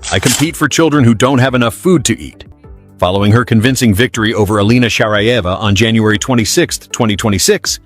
I compete for children who don't have enough food to eat. Following her convincing victory over Alina Sharaeva on January 26, 2026,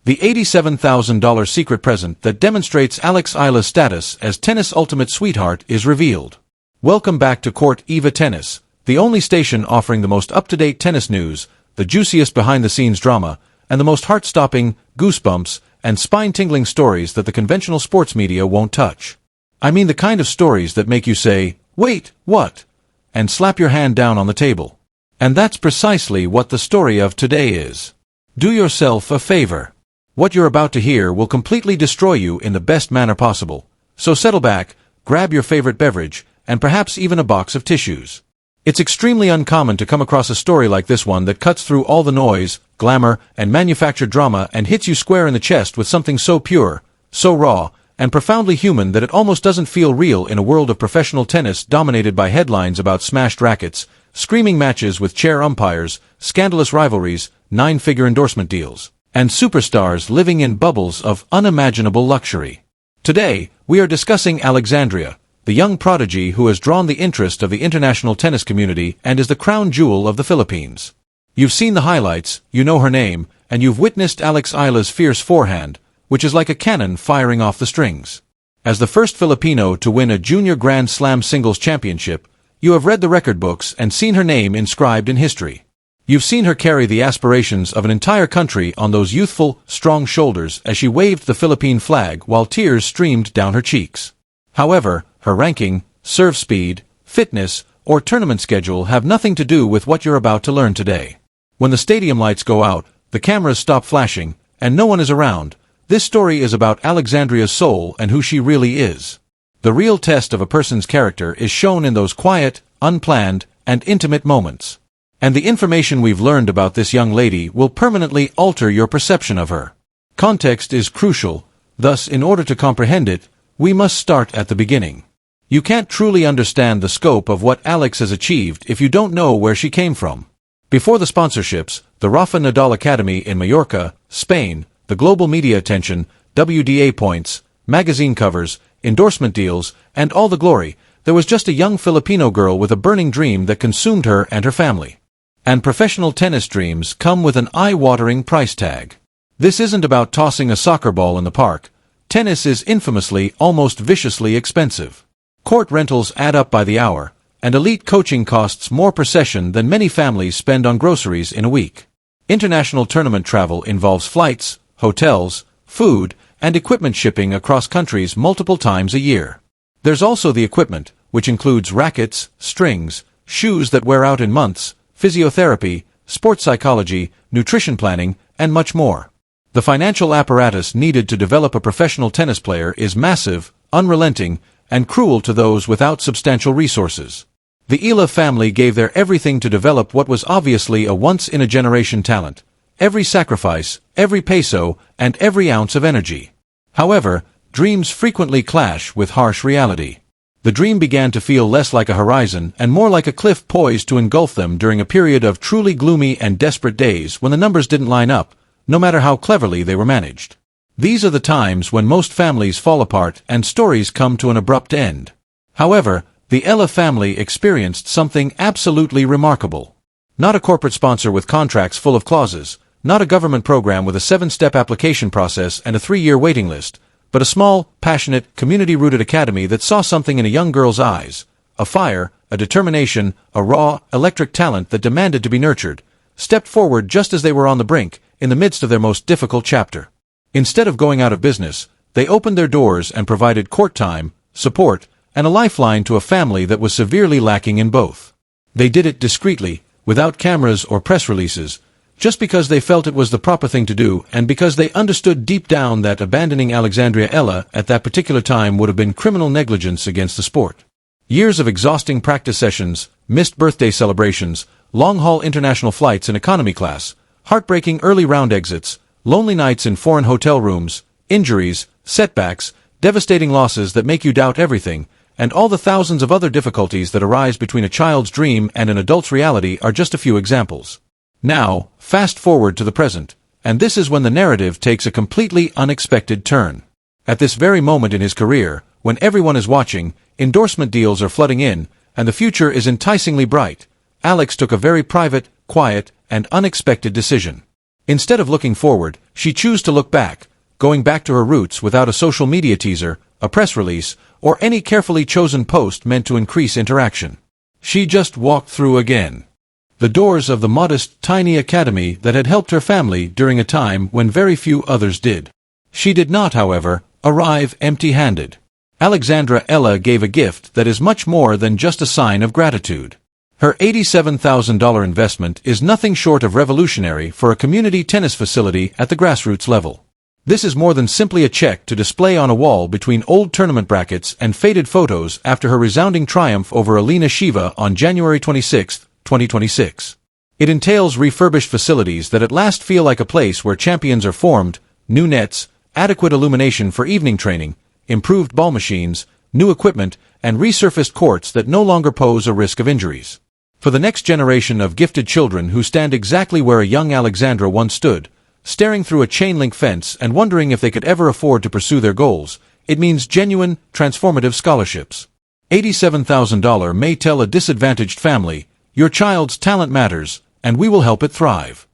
the $87,000 secret present that demonstrates Alex Eala's status as tennis ultimate sweetheart is revealed. Welcome back to Court Eva Tennis, the only station offering the most up-to-date tennis news, the juiciest behind-the-scenes drama, and the most heart-stopping, goosebumps, and spine-tingling stories that the conventional sports media won't touch. I mean the kind of stories that make you say, "Wait, what?" and slap your hand down on the table. And that's precisely what the story of today is. Do yourself a favor. What you're about to hear will completely destroy you in the best manner possible. So settle back, grab your favorite beverage, and perhaps even a box of tissues. It's extremely uncommon to come across a story like this one that cuts through all the noise, glamour, and manufactured drama and hits you square in the chest with something so pure, so raw, and profoundly human that it almost doesn't feel real in a world of professional tennis dominated by headlines about smashed rackets, screaming matches with chair umpires, scandalous rivalries, nine-figure endorsement deals, and superstars living in bubbles of unimaginable luxury. Today, we are discussing Alexandria, the young prodigy who has drawn the interest of the international tennis community and is the crown jewel of the Philippines. You've seen the highlights, you know her name, and you've witnessed Alex Eala's fierce forehand, which is like a cannon firing off the strings. As the first Filipino to win a junior Grand Slam singles championship, you have read the record books and seen her name inscribed in history. You've seen her carry the aspirations of an entire country on those youthful, strong shoulders as she waved the Philippine flag while tears streamed down her cheeks. However, her ranking, serve speed, fitness, or tournament schedule have nothing to do with what you're about to learn today. When the stadium lights go out, the cameras stop flashing, and no one is around, this story is about Alexandria's soul and who she really is. The real test of a person's character is shown in those quiet, unplanned, and intimate moments. And the information we've learned about this young lady will permanently alter your perception of her. Context is crucial, thus in order to comprehend it, we must start at the beginning. You can't truly understand the scope of what Alex has achieved if you don't know where she came from. Before the sponsorships, the Rafa Nadal Academy in Mallorca, Spain, the global media attention, WDA points, magazine covers, endorsement deals, and all the glory, there was just a young Filipino girl with a burning dream that consumed her and her family. And professional tennis dreams come with an eye-watering price tag. This isn't about tossing a soccer ball in the park. Tennis is infamously, almost viciously expensive. Court rentals add up by the hour, and elite coaching costs more per session than many families spend on groceries in a week. International tournament travel involves flights, hotels, food, and equipment shipping across countries multiple times a year. There's also the equipment, which includes rackets, strings, shoes that wear out in months, physiotherapy, sports psychology, nutrition planning, and much more. The financial apparatus needed to develop a professional tennis player is massive, unrelenting, and cruel to those without substantial resources. The Eala family gave their everything to develop what was obviously a once-in-a-generation talent. Every sacrifice, every peso, and every ounce of energy. However, dreams frequently clash with harsh reality. The dream began to feel less like a horizon and more like a cliff poised to engulf them during a period of truly gloomy and desperate days when the numbers didn't line up, no matter how cleverly they were managed. These are the times when most families fall apart and stories come to an abrupt end. However, the Eala family experienced something absolutely remarkable. Not a corporate sponsor with contracts full of clauses, not a government program with a 7-step application process and a 3-year waiting list, but a small, passionate, community-rooted academy that saw something in a young girl's eyes, a fire, a determination, a raw, electric talent that demanded to be nurtured, stepped forward just as they were on the brink, in the midst of their most difficult chapter. Instead of going out of business, they opened their doors and provided court time, support, and a lifeline to a family that was severely lacking in both. They did it discreetly, without cameras or press releases, just because they felt it was the proper thing to do and because they understood deep down that abandoning Alexandria Eala at that particular time would have been criminal negligence against the sport. Years of exhausting practice sessions, missed birthday celebrations, long-haul international flights in economy class, heartbreaking early round exits, lonely nights in foreign hotel rooms, injuries, setbacks, devastating losses that make you doubt everything, and all the thousands of other difficulties that arise between a child's dream and an adult's reality are just a few examples. Now, fast forward to the present, and this is when the narrative takes a completely unexpected turn. At this very moment in his career, when everyone is watching, endorsement deals are flooding in, and the future is enticingly bright, Alex took a very private, quiet, and unexpected decision. Instead of looking forward, she chose to look back, going back to her roots without a social media teaser, a press release, or any carefully chosen post meant to increase interaction. She just walked through again the doors of the modest, tiny academy that had helped her family during a time when very few others did. She did not, however, arrive empty-handed. Alexandra Eala gave a gift that is much more than just a sign of gratitude. Her $87,000 investment is nothing short of revolutionary for a community tennis facility at the grassroots level. This is more than simply a check to display on a wall between old tournament brackets and faded photos after her resounding triumph over Alina Shiva on January 26, 2026. It entails refurbished facilities that at last feel like a place where champions are formed, new nets, adequate illumination for evening training, improved ball machines, new equipment, and resurfaced courts that no longer pose a risk of injuries. For the next generation of gifted children who stand exactly where a young Alexandra once stood, staring through a chain-link fence and wondering if they could ever afford to pursue their goals, it means genuine, transformative scholarships. $87,000 may tell a disadvantaged family, your child's talent matters, and we will help it thrive.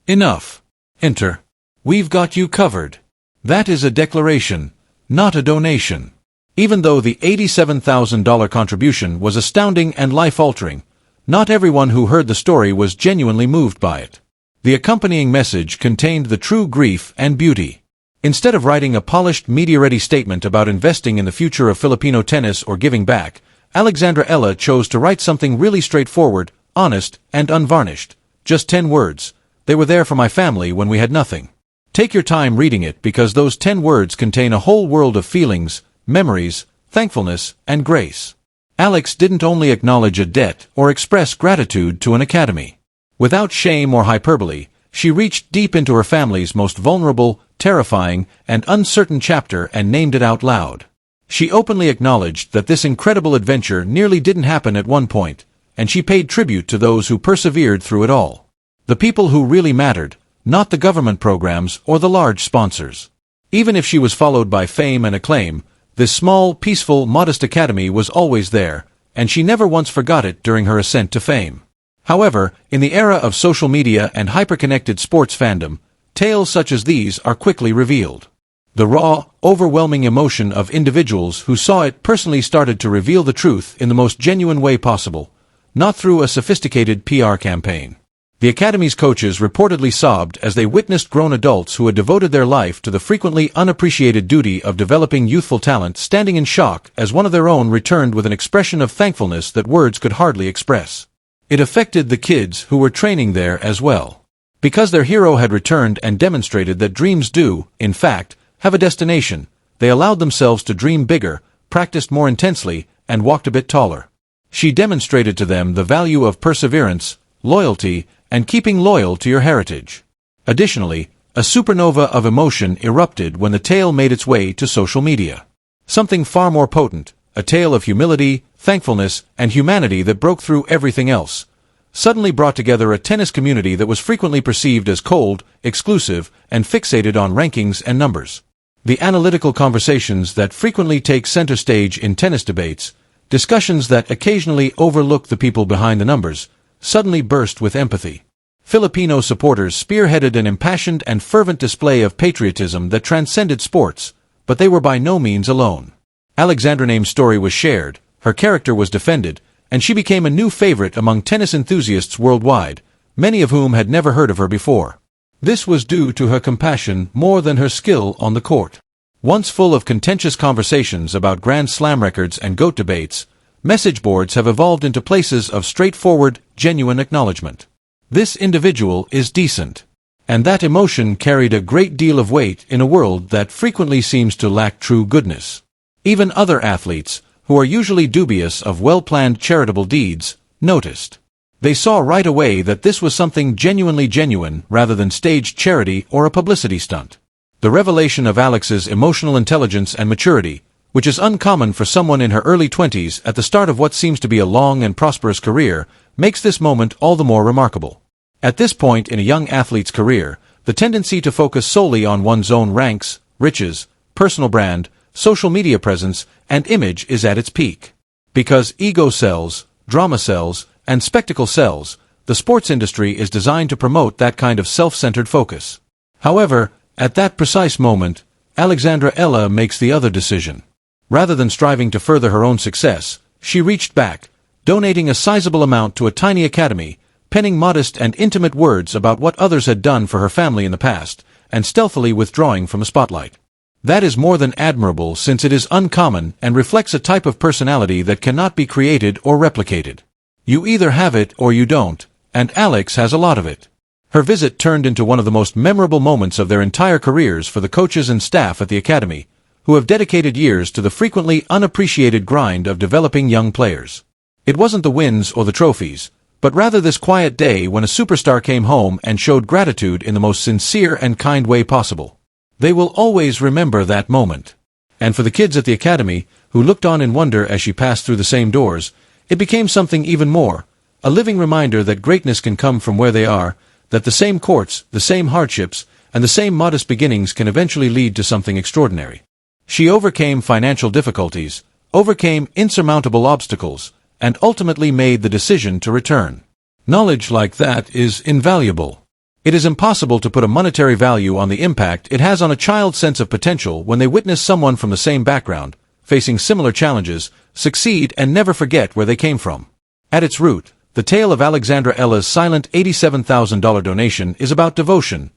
Enough. Enter. We've got you covered. That is a declaration, not a donation. Even though the $87,000 contribution was astounding and life-altering, not everyone who heard the story was genuinely moved by it. The accompanying message contained the true grief and beauty. Instead of writing a polished, media-ready statement about investing in the future of Filipino tennis or giving back, Alexandra Eala chose to write something really straightforward, honest, and unvarnished. Just 10 words. They were there for my family when we had nothing. Take your time reading it because those 10 words contain a whole world of feelings, memories, thankfulness, and grace. Alex didn't only acknowledge a debt or express gratitude to an academy. Without shame or hyperbole, she reached deep into her family's most vulnerable, terrifying, and uncertain chapter and named it out loud. She openly acknowledged that this incredible adventure nearly didn't happen at one point, and she paid tribute to those who persevered through it all. The people who really mattered, not the government programs or the large sponsors. Even if she was followed by fame and acclaim, this small, peaceful, modest academy was always there, and she never once forgot it during her ascent to fame. However, in the era of social media and hyper-connected sports fandom, tales such as these are quickly revealed. The raw, overwhelming emotion of individuals who saw it personally started to reveal the truth in the most genuine way possible, not through a sophisticated PR campaign. The Academy's coaches reportedly sobbed as they witnessed grown adults who had devoted their life to the frequently unappreciated duty of developing youthful talent standing in shock as one of their own returned with an expression of thankfulness that words could hardly express. It affected the kids who were training there as well. Because their hero had returned and demonstrated that dreams do, in fact, have a destination, they allowed themselves to dream bigger, practiced more intensely, and walked a bit taller. She demonstrated to them the value of perseverance, loyalty, and keeping loyal to your heritage. Additionally, a supernova of emotion erupted when the tale made its way to social media. Something far more potent, a tale of humility, thankfulness, and humanity that broke through everything else, suddenly brought together a tennis community that was frequently perceived as cold, exclusive, and fixated on rankings and numbers. The analytical conversations that frequently take center stage in tennis debates, discussions that occasionally overlook the people behind the numbers, suddenly burst with empathy. Filipino supporters spearheaded an impassioned and fervent display of patriotism that transcended sports, but they were by no means alone. Alexandra Name's story was shared, her character was defended, and she became a new favorite among tennis enthusiasts worldwide, many of whom had never heard of her before. This was due to her compassion more than her skill on the court. Once full of contentious conversations about Grand Slam records and GOAT debates, message boards have evolved into places of straightforward, genuine acknowledgement. This individual is decent. And that emotion carried a great deal of weight in a world that frequently seems to lack true goodness. Even other athletes, who are usually dubious of well-planned charitable deeds, noticed. They saw right away that this was something genuinely genuine rather than staged charity or a publicity stunt. The revelation of Alex's emotional intelligence and maturity, which is uncommon for someone in her early 20s at the start of what seems to be a long and prosperous career, makes this moment all the more remarkable. At this point in a young athlete's career, the tendency to focus solely on one's own ranks, riches, personal brand, social media presence, and image is at its peak. Because ego sells, drama sells, and spectacle sells, the sports industry is designed to promote that kind of self-centered focus. However, at that precise moment, Alexandra Eala makes the other decision. Rather than striving to further her own success, she reached back, donating a sizable amount to a tiny academy, penning modest and intimate words about what others had done for her family in the past, and stealthily withdrawing from the spotlight. That is more than admirable, since it is uncommon and reflects a type of personality that cannot be created or replicated. You either have it or you don't, and Alex has a lot of it. Her visit turned into one of the most memorable moments of their entire careers for the coaches and staff at the academy, who have dedicated years to the frequently unappreciated grind of developing young players. It wasn't the wins or the trophies, but rather this quiet day when a superstar came home and showed gratitude in the most sincere and kind way possible. They will always remember that moment. And for the kids at the academy, who looked on in wonder as she passed through the same doors, it became something even more, a living reminder that greatness can come from where they are, that the same courts, the same hardships, and the same modest beginnings can eventually lead to something extraordinary. She overcame financial difficulties, overcame insurmountable obstacles, and ultimately made the decision to return. Knowledge like that is invaluable. It is impossible to put a monetary value on the impact it has on a child's sense of potential when they witness someone from the same background, facing similar challenges, succeed and never forget where they came from. At its root, the tale of Alexandra Eala's silent $87,000 donation is about devotion,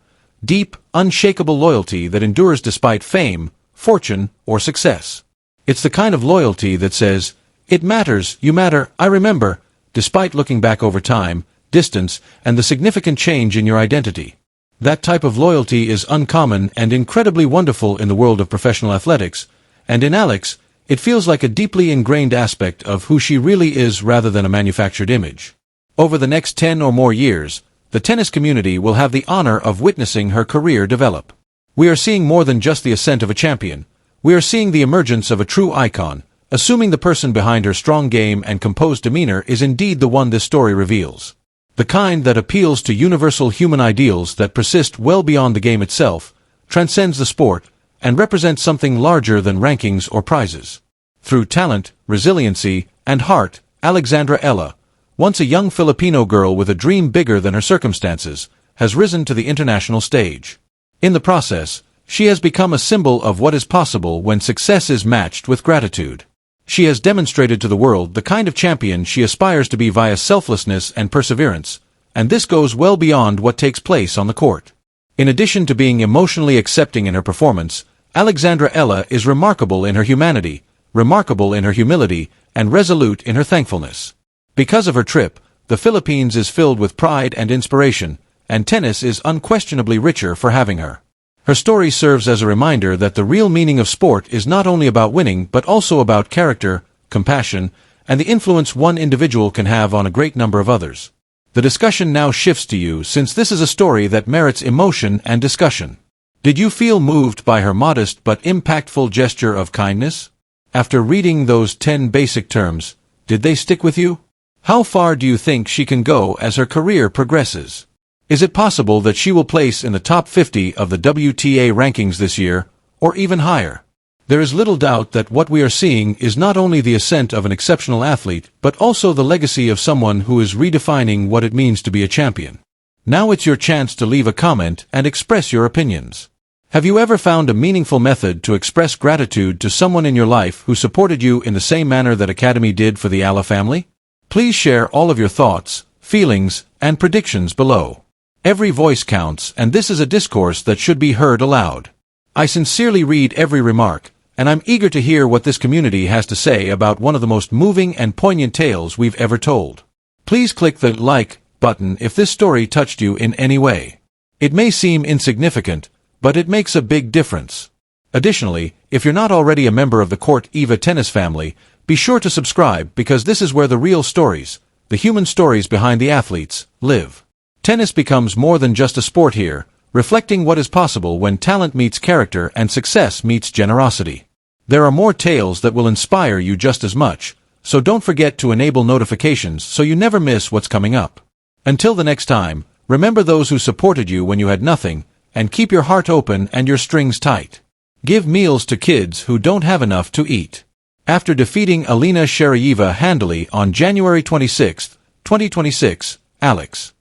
deep, unshakable loyalty that endures despite fame, fortune, or success. It's the kind of loyalty that says, "It matters, you matter, I remember," despite looking back over time, distance, and the significant change in your identity. That type of loyalty is uncommon and incredibly wonderful in the world of professional athletics, and in Alex, it feels like a deeply ingrained aspect of who she really is rather than a manufactured image. Over the next 10 or more years, the tennis community will have the honor of witnessing her career develop. We are seeing more than just the ascent of a champion. We are seeing the emergence of a true icon, assuming the person behind her strong game and composed demeanor is indeed the one this story reveals. The kind that appeals to universal human ideals that persist well beyond the game itself, transcends the sport, and represents something larger than rankings or prizes. Through talent, resiliency, and heart, Alexandra Eala, once a young Filipino girl with a dream bigger than her circumstances, has risen to the international stage. In the process, she has become a symbol of what is possible when success is matched with gratitude. She has demonstrated to the world the kind of champion she aspires to be via selflessness and perseverance, and this goes well beyond what takes place on the court. In addition to being emotionally accepting in her performance, Alexandra Eala is remarkable in her humanity, remarkable in her humility, and resolute in her thankfulness. Because of her trip, the Philippines is filled with pride and inspiration, and tennis is unquestionably richer for having her. Her story serves as a reminder that the real meaning of sport is not only about winning but also about character, compassion, and the influence one individual can have on a great number of others. The discussion now shifts to you, since this is a story that merits emotion and discussion. Did you feel moved by her modest but impactful gesture of kindness? After reading those 10 basic terms, did they stick with you? How far do you think she can go as her career progresses? Is it possible that she will place in the top 50 of the WTA rankings this year, or even higher? There is little doubt that what we are seeing is not only the ascent of an exceptional athlete, but also the legacy of someone who is redefining what it means to be a champion. Now it's your chance to leave a comment and express your opinions. Have you ever found a meaningful method to express gratitude to someone in your life who supported you in the same manner that Academy did for the Eala family? Please share all of your thoughts, feelings, and predictions below. Every voice counts, and this is a discourse that should be heard aloud. I sincerely read every remark, and I'm eager to hear what this community has to say about one of the most moving and poignant tales we've ever told. Please click the like button if this story touched you in any way. It may seem insignificant, but it makes a big difference. Additionally, if you're not already a member of the Court Eva Tennis family, be sure to subscribe, because this is where the real stories, the human stories behind the athletes, live. Tennis becomes more than just a sport here, reflecting what is possible when talent meets character and success meets generosity. There are more tales that will inspire you just as much, so don't forget to enable notifications so you never miss what's coming up. Until the next time, remember those who supported you when you had nothing, and keep your heart open and your strings tight. Give meals to kids who don't have enough to eat. After defeating Alex Eala handily on January 26, 2026, Alex